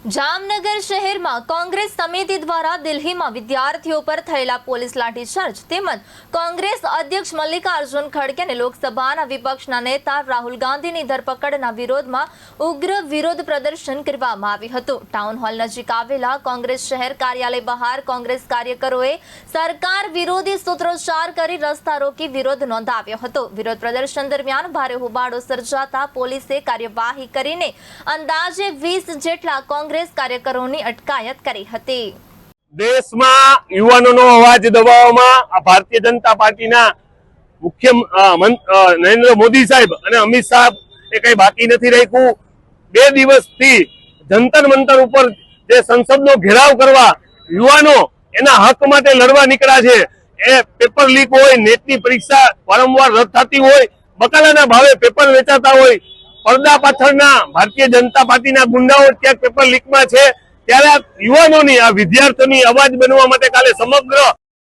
જામનગર શહેરમાં કોંગ્રેસ સમિતિ દ્વારા દિલ્હીમાં વિદ્યાર્થીઓ પર થયેલા પોલીસ લાઠીચાર્જ તેમજ કોંગ્રેસ અધ્યક્ષ મલ્લિકાર્જુન ખડગે અને લોકસભાના વિપક્ષના નેતા રાહુલ ગાંધીની ધરપકડના વિરોધમાં ઉગ્ર વિરોધ પ્રદર્શન કરવામાં આવ્યું હતું। ટાઉન હોલ નજીક આવેલા કોંગ્રેસ શહેર કાર્યાલય બહાર કોંગ્રેસ કાર્યકરોએ સરકાર વિરોધી સૂત્રોચ્ચાર કરી રસ્તા રોકી વિરોધ નોંધાવ્યો હતો। વિરોધ પ્રદર્શન દરમિયાન ભારે હોબાળો સર્જાતા પોલીસે કાર્યવાહી કરીને અંદાજે 20 જેટલા કોંગ્રેસ કાર્યકરોની અટકાયત કરી હતી। દેશમાં યુવાનોનો અવાજ દબાવવામાં ભારતીય જનતા પાર્ટીના મુખ્ય નરેન્દ્ર મોદી સાહેબ અને અમિત શાહ એ કઈ બાકી નથી રાખ્યું। 2 દિવસથી જંતર મંતર ઉપર જે સંસદનો ઘેરાવ કરવા યુવાનો એના હક માટે લડવા નીકળ્યા છે। એ પેપર લીક હોય, નેટની પરીક્ષા વારંવાર રદ થતી હોય, બકાલાના ભાવે પેપર વેચાતા હોય, પડદા પાછળના ભારતીય જનતા પાર્ટીના ગુંડાઓ ક્યાંક પેપર લીકમાં છે, ત્યારે યુવાનોની આ વિદ્યાર્થીઓની અવાજ બનવા માટે કાલે સમગ્ર